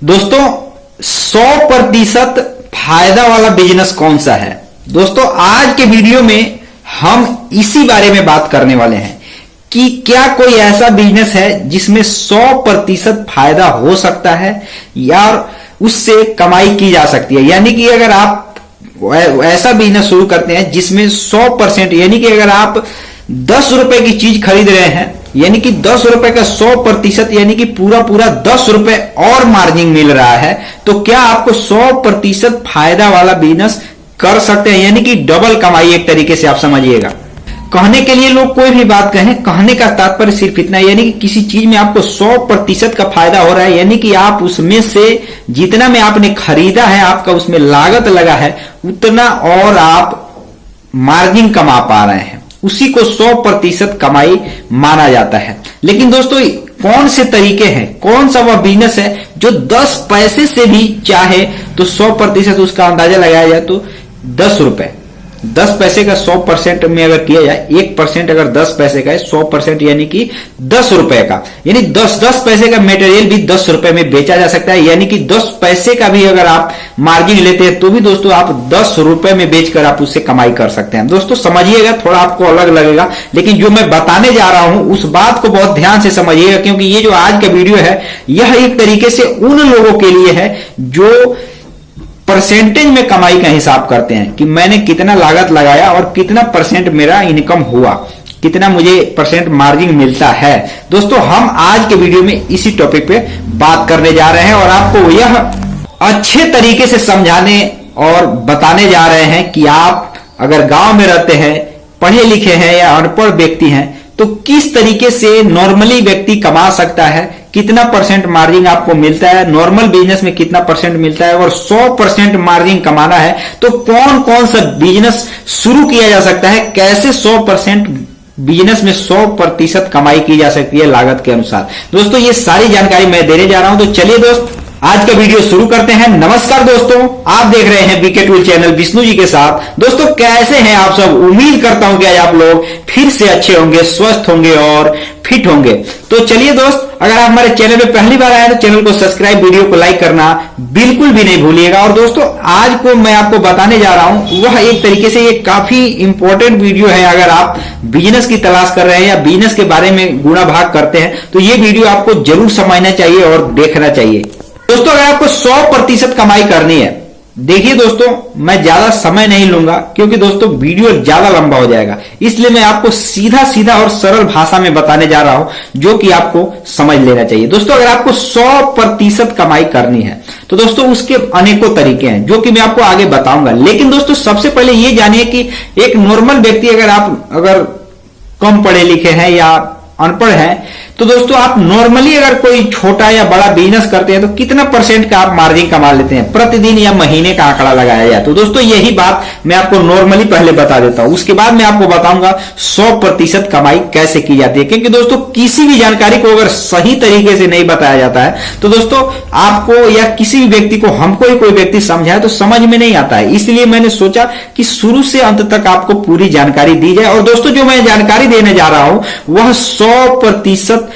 दोस्तों 100% फायदा वाला बिजनेस कौन सा है? दोस्तों आज के वीडियो में हम इसी बारे में बात करने वाले हैं कि क्या कोई ऐसा बिजनेस है जिसमें 100% फायदा हो सकता है या उससे कमाई की जा सकती है। यानी कि अगर आप ऐसा बिजनेस शुरू करते हैं जिसमें 100% यानी कि अगर आप 10 रुपए की चीज खरीद रहे हैं यानी कि 10 रुपए का 100% यानी कि पूरा 10 रुपए और मार्जिन मिल रहा है, तो क्या आपको 100% फायदा वाला बिजनेस कर सकते हैं, यानी कि डबल कमाई एक तरीके से आप समझिएगा। कहने के लिए लोग कोई भी बात कहें, कहने का तात्पर्य सिर्फ इतना है, यानी कि किसी चीज में आपको 100% का फायदा हो रहा है, यानी कि आप उसमें से जितना में आपने खरीदा है, आपका उसमें लागत लगा है, उतना और आप मार्जिन कमा पा रहे हैं, उसी को 100% कमाई माना जाता है। लेकिन दोस्तों कौन से तरीके हैं, कौन सा वह बिजनेस है जो 10 पैसे से भी चाहे तो 100% उसका अंदाजा लगाया जाए तो 10 रुपए, 10 पैसे का 100% में अगर किया जाए, 1% अगर 10 पैसे का है, 100% यानी कि 10 रुपए का, यानी 10 पैसे का मटेरियल भी 10 रुपए में बेचा जा सकता है, यानी कि 10 पैसे का भी अगर आप मार्जिन लेते हैं तो भी दोस्तों आप 10 रुपए में बेचकर आप उससे कमाई कर सकते हैं। दोस्तों समझिएगा, थोड़ा आपको अलग लगेगा, लेकिन जो मैं बताने जा रहा हूं उस बात को बहुत ध्यान से समझिएगा, क्योंकि ये जो आज का वीडियो है यह एक तरीके से उन लोगों के लिए है जो परसेंटेज में कमाई का हिसाब करते हैं कि मैंने कितना लागत लगाया और कितना परसेंट मेरा इनकम हुआ, कितना मुझे परसेंट मार्जिन मिलता है। दोस्तों हम आज के वीडियो में इसी टॉपिक पे बात करने जा रहे हैं और आपको यह अच्छे तरीके से समझाने और बताने जा रहे हैं कि आप अगर गांव में रहते हैं, पढ़े लिखे हैं या अनपढ़ व्यक्ति हैं, तो किस तरीके से नॉर्मली व्यक्ति कमा सकता है, कितना परसेंट मार्जिन आपको मिलता है, नॉर्मल बिजनेस में कितना परसेंट मिलता है, और 100% मार्जिन कमाना है तो कौन कौन सा बिजनेस शुरू किया जा सकता है, कैसे 100% बिजनेस में 100% कमाई की जा सकती है लागत के अनुसार। दोस्तों ये सारी जानकारी मैं देने जा रहा हूं, तो चलिए दोस्त आज का वीडियो शुरू करते हैं। नमस्कार दोस्तों, आप देख रहे हैं BK tool channel Vishnu ji के साथ। दोस्तों कैसे हैं आप सब? उम्मीद करता हूं कि आज आप लोग फिर से अच्छे होंगे, स्वस्थ होंगे और फिट होंगे। तो चलिए दोस्त, अगर आप हमारे चैनल पे पहली बार आए तो चैनल को सब्सक्राइब, वीडियो को लाइक करना बिल्कुल भी नहीं भूलिएगा। और दोस्तों आज को मैं आपको बताने जा रहा हूं वह एक तरीके से ये काफी इंपॉर्टेंट वीडियो है। अगर आप बिजनेस की तलाश कर रहे हैं या बिजनेस के बारे में गुणा भाग करते हैं तो ये वीडियो आपको जरूर समझना चाहिए और देखना चाहिए। दोस्तों अगर आपको 100% कमाई करनी है, देखिए दोस्तों मैं ज्यादा समय नहीं लूंगा क्योंकि दोस्तों वीडियो ज्यादा लंबा हो जाएगा, इसलिए मैं आपको सीधा सीधा और सरल भाषा में बताने जा रहा हूं जो कि आपको समझ लेना चाहिए। दोस्तों अगर आपको 100% कमाई करनी है तो दोस्तों उसके अनेकों तरीके हैं जो कि मैं आपको आगे बताऊंगा। लेकिन दोस्तों सबसे पहले ये जानिए कि एक नॉर्मल व्यक्ति अगर कम पढ़े लिखे हैं या अनपढ़ है तो दोस्तों आप नॉर्मली अगर कोई छोटा या बड़ा बिजनेस करते हैं तो कितना परसेंट का आप मार्जिन कमा लेते हैं प्रतिदिन या महीने का आंकड़ा लगाया जाए। तो दोस्तों यही बात मैं आपको नॉर्मली पहले बता देता हूं, उसके बाद मैं आपको बताऊंगा 100% कमाई कैसे की जाती है। क्योंकि दोस्तों किसी भी जानकारी को अगर सही तरीके से नहीं बताया जाता है तो दोस्तों आपको या किसी भी व्यक्ति को, हमको ही कोई व्यक्ति समझाए तो समझ में नहीं आता है। इसलिए मैंने सोचा कि शुरू से अंत तक आपको पूरी जानकारी दी जाए। और दोस्तों जो मैं जानकारी देने जा रहा हूं वह 100%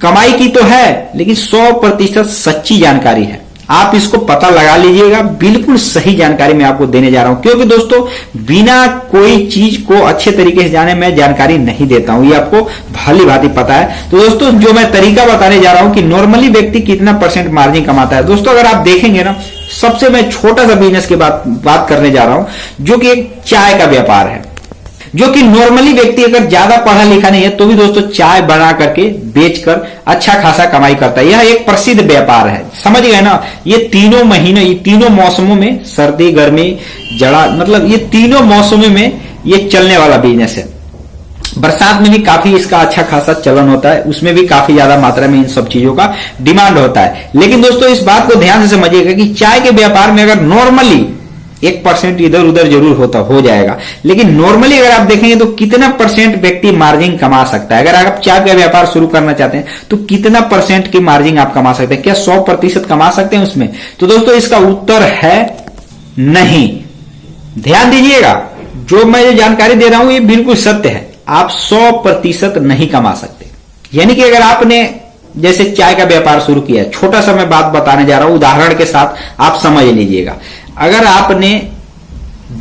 कमाई की तो है, लेकिन 100% सच्ची जानकारी है। आप इसको पता लगा लीजिएगा, बिल्कुल सही जानकारी मैं आपको देने जा रहा हूं। क्योंकि दोस्तों बिना कोई चीज को अच्छे तरीके से जाने मैं जानकारी नहीं देता हूं, ये आपको भली भांति पता है। तो दोस्तों जो मैं तरीका बताने जा रहा हूं कि नॉर्मली व्यक्ति कितना परसेंट मार्जिन कमाता है। दोस्तों अगर आप देखेंगे ना, सबसे मैं छोटा सा बिजनेस की बात करने जा रहा हूं जो कि एक चाय का व्यापार है, जो कि नॉर्मली व्यक्ति अगर ज्यादा पढ़ा लिखा नहीं है तो भी दोस्तों चाय बना करके बेचकर अच्छा खासा कमाई करता है। यह एक प्रसिद्ध व्यापार है, समझ गए ना। ये तीनों महीनों, ये तीनों मौसमों में, सर्दी गर्मी जाड़ा, मतलब ये तीनों मौसमों में ये चलने वाला बिजनेस है। बरसात में भी काफी इसका अच्छा खासा चलन होता है, उसमें भी काफी ज्यादा मात्रा में इन सब चीजों का डिमांड होता है। लेकिन दोस्तों इस बात को ध्यान से समझिएगा कि चाय के व्यापार में अगर नॉर्मली 1% इधर उधर जरूर हो जाएगा, लेकिन नॉर्मली अगर आप देखेंगे तो कितना परसेंट व्यक्ति मार्जिन कमा सकता है। अगर आप चाय का व्यापार शुरू करना चाहते हैं तो कितना परसेंट की मार्जिन आप कमा सकते हैं? क्या 100% कमा सकते हैं उसमें? तो दोस्तों इसका उत्तर है नहीं। ध्यान दीजिएगा, जो मैं जो जानकारी दे रहा हूं ये बिल्कुल सत्य है। आप 100% नहीं कमा सकते। यानी कि अगर आपने जैसे चाय का व्यापार शुरू किया, छोटा सा मैं बात बताने जा रहा हूं, उदाहरण के साथ आप समझ लीजिएगा। अगर आपने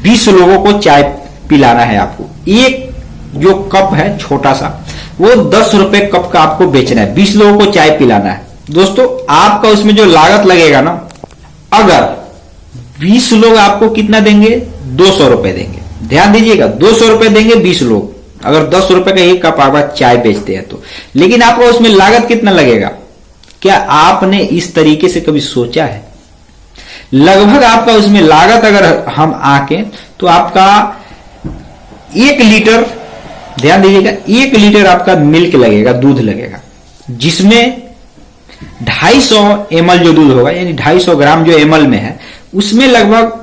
20 लोगों को चाय पिलाना है, आपको एक जो कप है छोटा सा, वो 10 रुपए कप का आपको बेचना है, 20 लोगों को चाय पिलाना है। दोस्तों आपका उसमें जो लागत लगेगा ना, अगर 20 लोग आपको कितना देंगे, 200 रुपए देंगे। ध्यान दीजिएगा, 200 रुपए देंगे 20 लोग, अगर 10 रुपए का एक कप आप चाय बेचते हैं तो। लेकिन आपको उसमें लागत कितना लगेगा, क्या आपने इस तरीके से कभी सोचा है? लगभग आपका उसमें लागत अगर हम आके तो आपका 1 लीटर, ध्यान दीजिएगा, 1 लीटर आपका मिल्क लगेगा, दूध लगेगा, जिसमें 250 ml जो दूध होगा, यानी 250 ग्राम जो ml में है, उसमें लगभग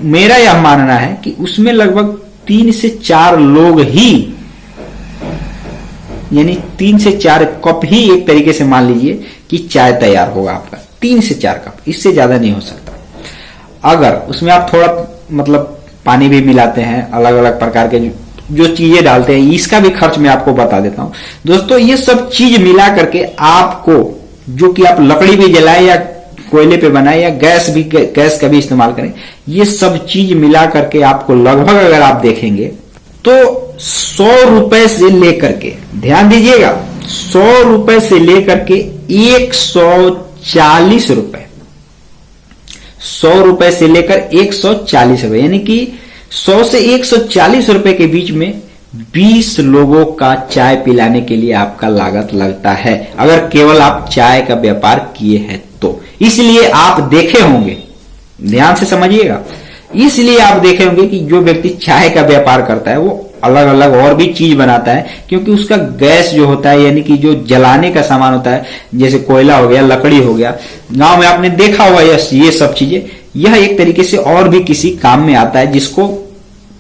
मेरा यह मानना है कि उसमें लगभग 3 से 4 लोग ही, यानी 3 से 4 कप ही एक तरीके से मान लीजिए कि चाय तैयार होगा आपका, 3 से 4 कप, इससे ज्यादा नहीं हो सकता। अगर उसमें आप थोड़ा मतलब पानी भी मिलाते हैं, अलग अलग प्रकार के जो चीजें डालते हैं, इसका भी खर्च मैं आपको बता देता हूं। दोस्तों ये सब चीज मिला करके आपको, जो कि आप लकड़ी भी जलाए या कोयले पे बनाए या गैस का भी इस्तेमाल करें, ये सब चीज मिला करके आपको लगभग अगर आप देखेंगे तो 100 रुपए से लेकर के, ध्यान दीजिएगा, 100 रुपए से लेकर के 140 रुपए, 100 रुपए से लेकर 140 रुपए, यानी कि 100 से 140 रुपए के बीच में 20 लोगों का चाय पिलाने के लिए आपका लागत लगता है, अगर केवल आप चाय का व्यापार किए हैं तो। इसलिए आप देखे होंगे, ध्यान से समझिएगा, इसलिए आप देखे होंगे कि जो व्यक्ति चाय का व्यापार करता है वो अलग अलग और भी चीज बनाता है, क्योंकि उसका गैस जो होता है, यानी कि जो जलाने का सामान होता है, जैसे कोयला हो गया, लकड़ी हो गया, गांव में आपने देखा होगा ये सब चीजें, यह एक तरीके से और भी किसी काम में आता है, जिसको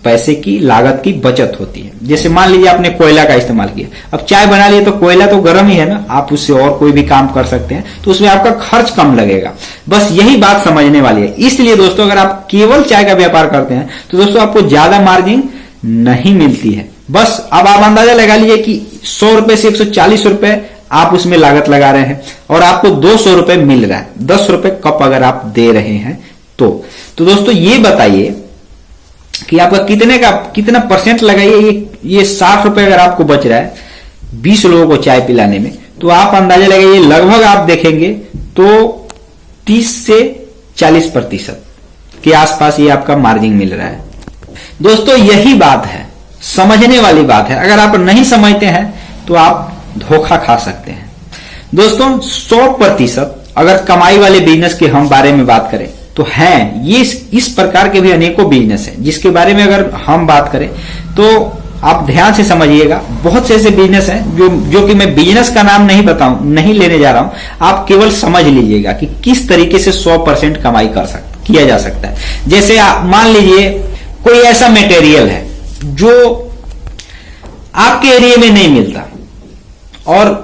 पैसे की लागत की बचत होती है। जैसे मान लीजिए आपने कोयला का इस्तेमाल किया, अब चाय बना लिए तो कोयला तो गर्म ही है ना, आप उससे और कोई भी काम कर सकते हैं, तो उसमें आपका खर्च कम लगेगा। बस यही बात समझने वाली है। इसलिए दोस्तों अगर आप केवल चाय का व्यापार करते हैं तो दोस्तों आपको ज्यादा मार्जिन नहीं मिलती है। बस अब आप अंदाजा लगा लीजिए कि 100 रुपए से 140 रुपए आप उसमें लागत लगा रहे हैं और आपको 200 रुपए मिल रहा है, 10 रुपए कप अगर आप दे रहे हैं तो दोस्तों ये बताइए कि आपका कितना परसेंट लगाइए, ये 60 रुपए अगर आपको बच रहा है 20 लोगों को चाय पिलाने में, तो आप अंदाजा लगाइए लगभग आप देखेंगे तो 30 से 40% के आसपास ये आपका मार्जिन मिल रहा है। दोस्तों यही बात है, समझने वाली बात है। अगर आप नहीं समझते हैं तो आप धोखा खा सकते हैं। दोस्तों 100% अगर कमाई वाले बिजनेस के हम बारे में बात करें तो हैं ये इस प्रकार के भी अनेकों बिजनेस हैं, जिसके बारे में अगर हम बात करें तो आप ध्यान से समझिएगा। बहुत से ऐसे बिजनेस हैं जो कि मैं बिजनेस का नाम नहीं लेने जा रहा हूं, आप केवल समझ लीजिएगा कि किस तरीके से 100% कमाई किया जा सकता है। जैसे मान लीजिए कोई ऐसा मटेरियल है जो आपके एरिया में नहीं मिलता और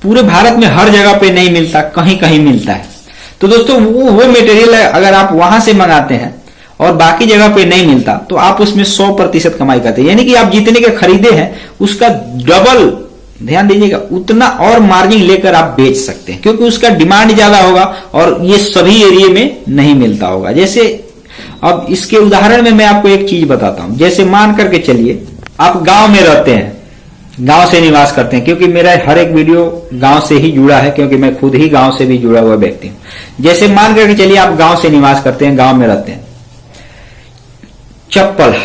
पूरे भारत में हर जगह पे नहीं मिलता, कहीं कहीं मिलता है, तो दोस्तों वो मटेरियल अगर आप वहां से मंगाते हैं और बाकी जगह पे नहीं मिलता तो आप उसमें 100% कमाई करते हैं, यानी कि आप जितने के खरीदे हैं उसका डबल, ध्यान दीजिएगा, उतना और मार्जिन लेकर आप बेच सकते हैं, क्योंकि उसका डिमांड ज्यादा होगा और ये सभी एरिया में नहीं मिलता होगा। जैसे अब इसके उदाहरण में मैं आपको एक चीज बताता हूं। जैसे मान करके चलिए आप गांव में रहते हैं, गांव से निवास करते हैं, क्योंकि मेरा हर एक वीडियो गांव से ही जुड़ा है, क्योंकि मैं खुद ही गांव से भी जुड़ा हुआ व्यक्ति हूं। जैसे मान करके चलिए आप गांव से निवास करते हैं, गांव में रहते हैं,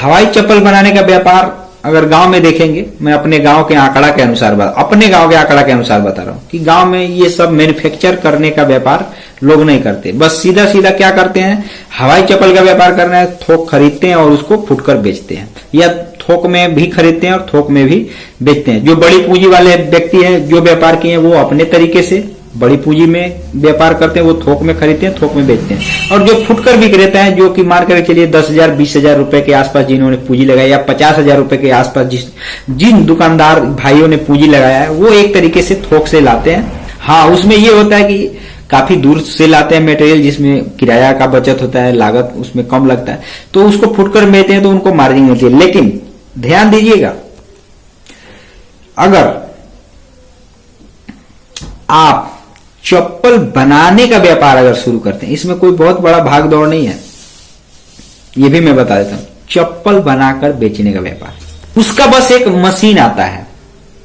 हवाई चप्पल बनाने का व्यापार अगर गांव में देखेंगे, मैं अपने गांव के आंकड़ा के अनुसार बता रहा हूं कि गांव में ये सब मैन्युफैक्चर करने का व्यापार लोग नहीं करते, बस सीधा सीधा क्या करते हैं, हवाई चप्पल का व्यापार करना है, थोक खरीदते हैं और उसको फुटकर बेचते हैं, या थोक में भी खरीदते हैं और थोक में भी बेचते हैं। जो बड़ी पूंजी वाले व्यक्ति हैं जो व्यापार किए हैं वो अपने तरीके से बड़ी पूंजी में व्यापार करते हैं, वो थोक में खरीदते हैं, थोक में बेचते हैं। और जो फुटकर विक्रेता है, जो कि मान कर चलिए 10,000 20,000 रुपए के आसपास जिन्होंने पूंजी लगाई, या 50,000 रुपए के आसपास जिन दुकानदार भाइयों ने पूंजी लगाया है, वो एक तरीके से थोक से लाते हैं। हाँ, उसमें ये होता है कि काफी दूर से लाते हैं मटेरियल, जिसमें किराया का बचत होता है, लागत उसमें कम लगता है, तो उसको फुटकर बेचते हैं तो उनको मार्जिन मिलती है। लेकिन ध्यान दीजिएगा, अगर आप चप्पल बनाने का व्यापार अगर शुरू करते हैं, इसमें कोई बहुत बड़ा भाग दौड़ नहीं है, ये भी मैं बता देता हूं। चप्पल बनाकर बेचने का व्यापार, उसका बस एक मशीन आता है।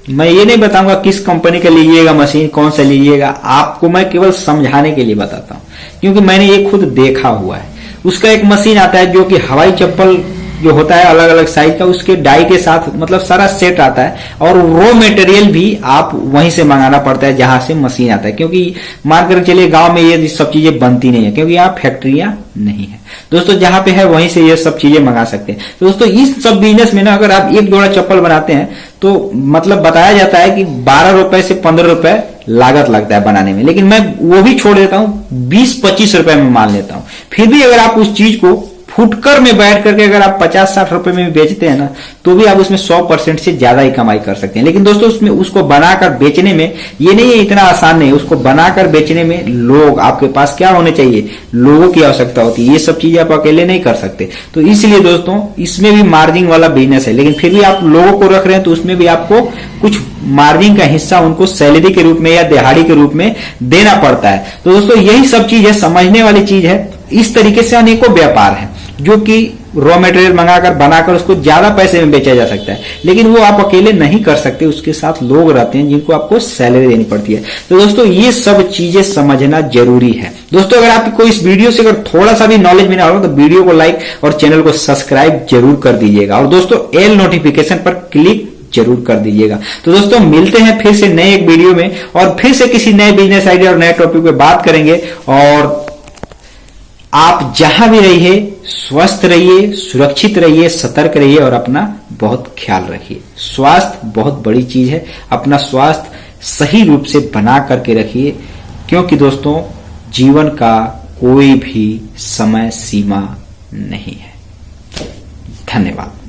मैं ये नहीं बताऊंगा किस कंपनी का लीजिएगा मशीन, कौन सा लीजिएगा, आपको मैं केवल समझाने के लिए बताता हूं, क्योंकि मैंने ये खुद देखा हुआ है। उसका एक मशीन आता है जो कि हवाई चप्पल जो होता है अलग अलग साइज का, उसके डाई के साथ मतलब सारा सेट आता है, और रॉ मटेरियल भी आप वहीं से मंगाना पड़ता है जहां से मशीन आता है, क्योंकि मान कर चलिए गांव में ये सब चीजें बनती नहीं है, क्योंकि यहाँ फैक्ट्रियां नहीं है। दोस्तों जहां पे है वहीं से ये सब चीजें मंगा सकते हैं। तो दोस्तों इस सब बिजनेस में ना, अगर आप एक जोड़ा चप्पल बनाते हैं तो मतलब बताया जाता है कि 12 रुपए से 15 रुपए लागत लगता है बनाने में, लेकिन मैं वो भी छोड़ देता हूं, 20-25 रुपए में मान लेता हूं। फिर भी अगर आप उस चीज को फुटकर में बैठ करके अगर आप 50-60 रुपए में भी बेचते हैं ना, तो भी आप उसमें 100% से ज्यादा ही कमाई कर सकते हैं। लेकिन दोस्तों उसमें उसको बनाकर बेचने में ये नहीं है, इतना आसान नहीं है। उसको बनाकर बेचने में लोग आपके पास क्या होने चाहिए, लोगों की आवश्यकता होती है। ये सब चीजें आप अकेले नहीं कर सकते। तो इसलिए दोस्तों इसमें भी मार्जिन वाला बिजनेस है, लेकिन फिर भी आप लोगों को रख रहे हैं तो उसमें भी आपको कुछ मार्जिन का हिस्सा उनको सैलरी के रूप में या दिहाड़ी के रूप में देना पड़ता है। तो दोस्तों यही सब चीज है, समझने वाली चीज है। इस तरीके से अनेकों व्यापार है जो कि रॉ मटेरियल मंगाकर बनाकर उसको ज्यादा पैसे में बेचा जा सकता है, लेकिन वो आप अकेले नहीं कर सकते, उसके साथ लोग रहते हैं जिनको आपको सैलरी देनी पड़ती है। तो दोस्तों ये सब चीजें समझना जरूरी है। दोस्तों अगर आपको इस वीडियो से अगर थोड़ा सा भी नॉलेज मिला हो तो वीडियो को लाइक और चैनल को सब्सक्राइब जरूर कर दीजिएगा, और दोस्तों एल नोटिफिकेशन पर क्लिक जरूर कर दीजिएगा। तो दोस्तों मिलते हैं फिर से नए एक वीडियो में, और फिर से किसी नए बिजनेस आइडिया और नए टॉपिक पे बात करेंगे। और आप जहां भी रहिए स्वस्थ रहिए, सुरक्षित रहिए, सतर्क रहिए और अपना बहुत ख्याल रखिए। स्वास्थ्य बहुत बड़ी चीज है, अपना स्वास्थ्य सही रूप से बना करके रखिए, क्योंकि दोस्तों जीवन का कोई भी समय सीमा नहीं है। धन्यवाद।